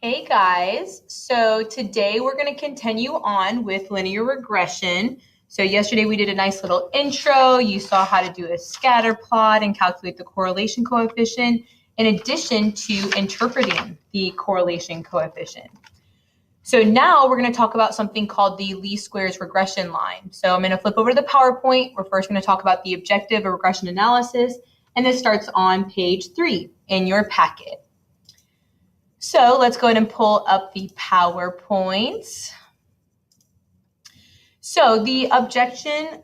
Hey guys, so today we're going to continue on with linear regression. So yesterday we did a nice little intro. You saw how to do a scatter plot and calculate the correlation coefficient in addition to interpreting the correlation coefficient. So now we're going to talk about something called the least squares regression line. So I'm going to flip over to the PowerPoint. We're first going to talk about the objective of regression analysis, and this starts on page 3 in your packet. So let's go ahead and pull up the PowerPoint. So the objective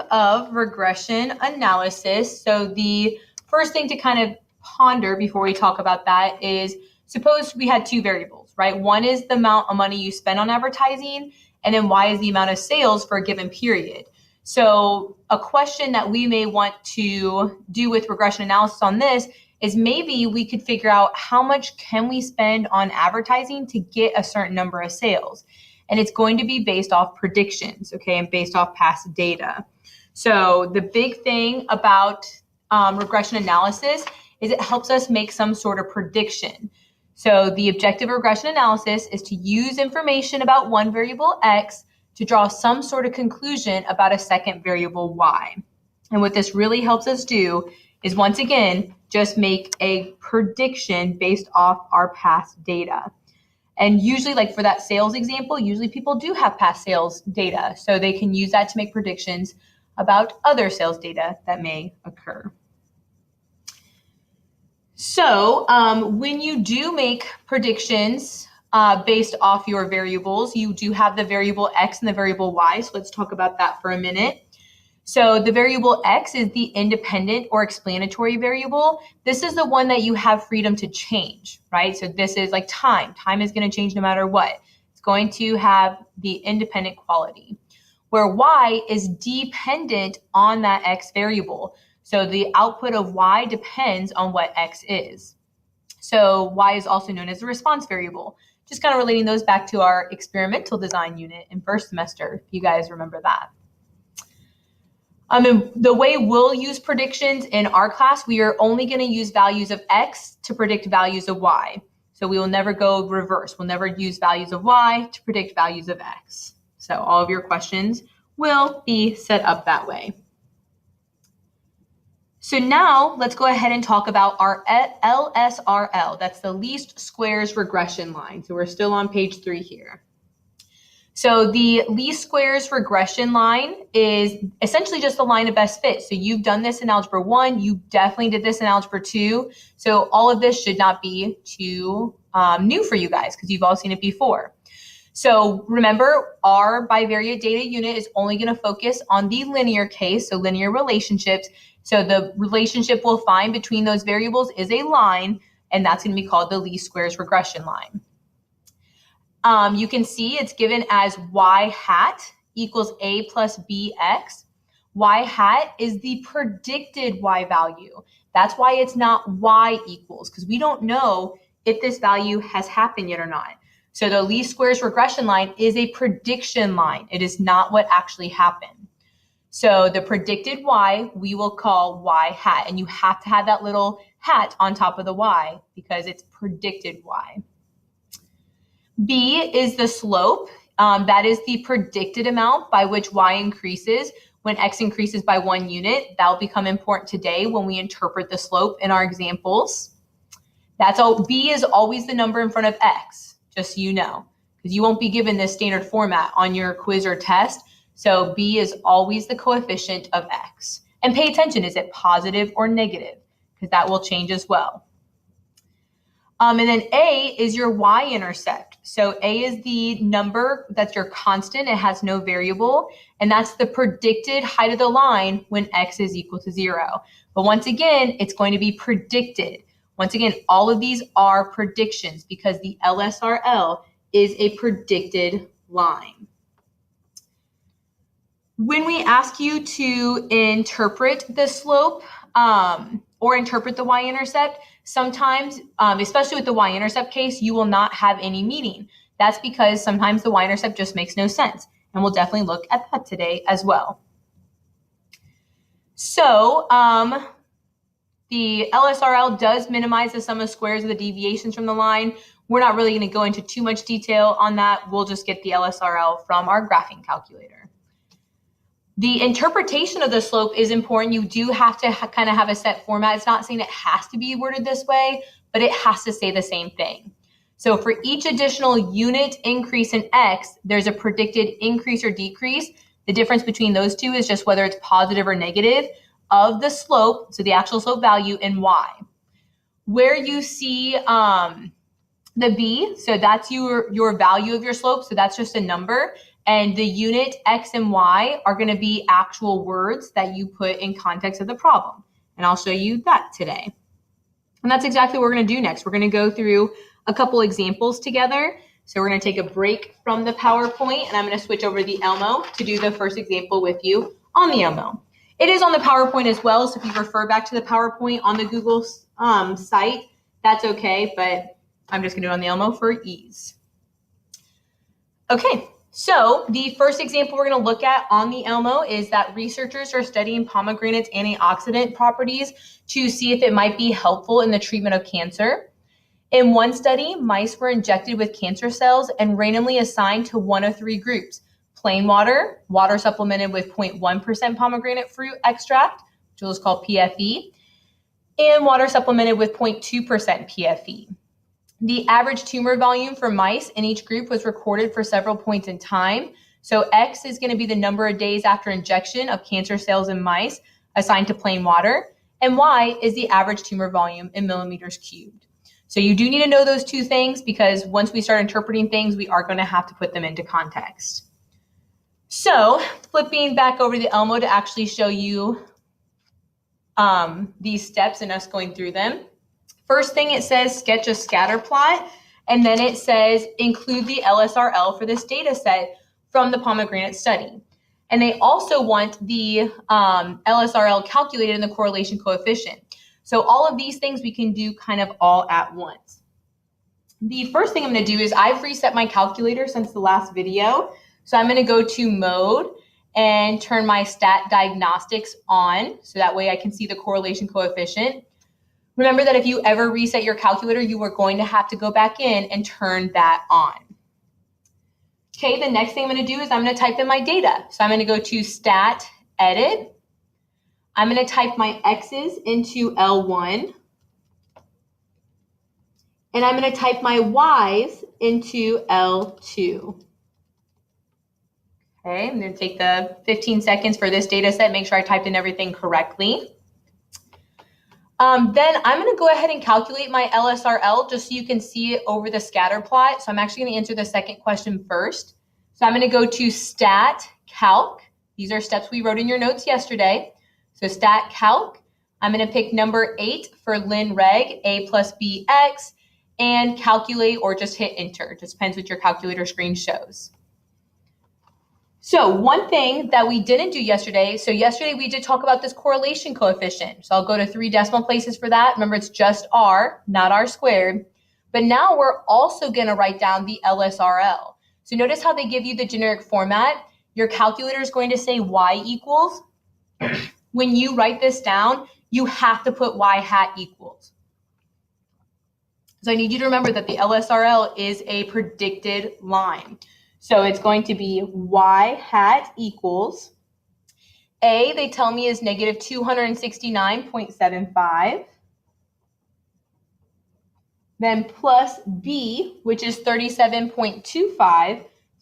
of regression analysis. So the first thing to kind of ponder before we talk about that is, suppose we had two variables, right? One is the amount of money you spend on advertising, and then Y is the amount of sales for a given period. So a question that we may want to do with regression analysis on this is maybe we could figure out how much can we spend on advertising to get a certain number of sales. And it's going to be based off predictions, okay, and based off past data. So the big thing about regression analysis is it helps us make some sort of prediction. So the objective of regression analysis is to use information about one variable X to draw some sort of conclusion about a second variable Y. And what this really helps us do is, once again, just make a prediction based off our past data. And usually, like for that sales example, usually people do have past sales data, so they can use that to make predictions about other sales data that may occur. So when you do make predictions based off your variables, you do have the variable X and the variable Y. So let's talk about that for a minute. So the variable X is the independent or explanatory variable. This is the one that you have freedom to change, right? So this is like time. Time is going to change no matter what. It's going to have the independent quality, where Y is dependent on that X variable. So the output of Y depends on what X is. So Y is also known as the response variable. Just kind of relating those back to our experimental design unit in first semester, if you guys remember that. And the way we'll use predictions in our class, we are only going to use values of X to predict values of Y. So we will never go reverse. We'll never use values of Y to predict values of X. So all of your questions will be set up that way. So now let's go ahead and talk about our LSRL. That's the least squares regression line. So we're still on page 3 here. So the least squares regression line is essentially just the line of best fit. So you've done this in Algebra 1. You definitely did this in Algebra 2. So all of this should not be too new for you guys because you've all seen it before. So remember, our bivariate data unit is only going to focus on the linear case, so linear relationships. So the relationship we'll find between those variables is a line, and that's going to be called the least squares regression line. You can see it's given as Y hat equals A plus BX. Y hat is the predicted Y value. That's why it's not Y equals, because we don't know if this value has happened yet or not. So the least squares regression line is a prediction line. It is not what actually happened. So the predicted Y we will call Y hat, and you have to have that little hat on top of the Y because it's predicted Y. B is the slope. That is the predicted amount by which Y increases when X increases by 1 unit. That will become important today when we interpret the slope in our examples. That's all. B is always the number in front of X, just so you know, because you won't be given this standard format on your quiz or test. So B is always the coefficient of X. And pay attention, is it positive or negative? Because that will change as well. And then A is your Y-intercept. So A is the number that's your constant. It has no variable. And that's the predicted height of the line when X is equal to 0. But once again, it's going to be predicted. Once again, all of these are predictions because the LSRL is a predicted line. When we ask you to interpret the slope or interpret the Y-intercept, sometimes, especially with the Y-intercept case, you will not have any meaning. That's because sometimes the Y-intercept just makes no sense. And we'll definitely look at that today as well. So The LSRL does minimize the sum of squares of the deviations from the line. We're not really going to go into too much detail on that. We'll just get the LSRL from our graphing calculator. The interpretation of the slope is important. You do have to kind of have a set format. It's not saying it has to be worded this way, but it has to say the same thing. So for each additional unit increase in x, there's a predicted increase or decrease. The difference between those two is just whether it's positive or negative of the slope, so the actual slope value, in y. Where you see the b, so that's your value of your slope, so that's just a number. And the unit x and y are going to be actual words that you put in context of the problem. And I'll show you that today. And that's exactly what we're going to do next. We're going to go through a couple examples together. So we're going to take a break from the PowerPoint, and I'm going to switch over to the Elmo to do the first example with you on the Elmo. It is on the PowerPoint as well, so if you refer back to the PowerPoint on the Google site, that's okay, but I'm just going to do it on the Elmo for ease. Okay. So the first example we're going to look at on the Elmo is that researchers are studying pomegranate's antioxidant properties to see if it might be helpful in the treatment of cancer. In one study, mice were injected with cancer cells and randomly assigned to one of three groups: plain water, water supplemented with 0.1% pomegranate fruit extract, which was called PFE, and water supplemented with 0.2% PFE. The average tumor volume for mice in each group was recorded for several points in time. So X is going to be the number of days after injection of cancer cells in mice assigned to plain water, and Y is the average tumor volume in millimeters cubed. So you do need to know those two things, because once we start interpreting things, we are going to have to put them into context. So flipping back over to the Elmo to actually show you these steps and us going through them. First thing, it says sketch a scatter plot, and then it says include the LSRL for this data set from the pomegranate study. And they also want the LSRL calculated in the correlation coefficient. So all of these things we can do kind of all at once. The first thing I'm going to do is I've reset my calculator since the last video. So I'm going to go to mode and turn my stat diagnostics on, so that way I can see the correlation coefficient. Remember that if you ever reset your calculator, you are going to have to go back in and turn that on. Okay, the next thing I'm going to do is I'm going to type in my data. So I'm going to go to stat edit. I'm going to type my x's into L1. And I'm going to type my y's into L2. Okay, I'm going to take the 15 seconds for this data set, make sure I typed in everything correctly. Then I'm going to go ahead and calculate my LSRL just so you can see it over the scatter plot. So I'm actually going to answer the second question first. So I'm going to go to stat calc. These are steps we wrote in your notes yesterday. So stat calc. I'm going to pick number 8 for ln reg, a plus b x, and calculate, or just hit enter. It just depends what your calculator screen shows. So one thing that we didn't do yesterday, so yesterday we did talk about this correlation coefficient. So I'll go to 3 decimal places for that. Remember, it's just R, not R squared. But now we're also going to write down the LSRL. So notice how they give you the generic format. Your calculator is going to say Y equals. When you write this down, you have to put Y hat equals. So I need you to remember that the LSRL is a predicted line. So it's going to be Y hat equals, A, they tell me, is negative 269.75. Then plus B, which is 37.25. So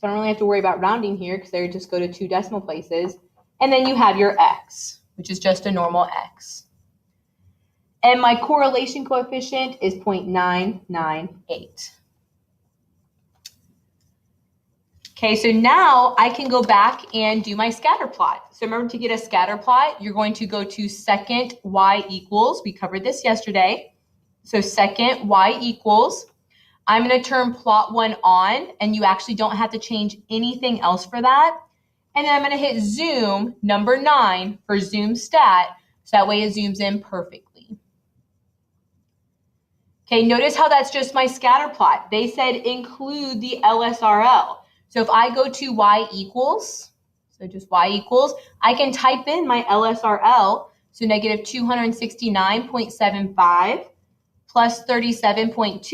I don't really have to worry about rounding here because they just go to 2 decimal places. And then you have your X, which is just a normal X. And my correlation coefficient is 0.998. Okay, so now I can go back and do my scatter plot. So remember, to get a scatter plot, you're going to go to second Y equals. We covered this yesterday. So second Y equals. I'm going to turn plot 1 on, and you actually don't have to change anything else for that. And then I'm going to hit zoom, number 9, for zoom stat, so that way it zooms in perfectly. Okay, notice how that's just my scatter plot. They said include the LSRL. So if I go to Y equals, so just Y equals, I can type in my LSRL So negative 269.75 plus 37.2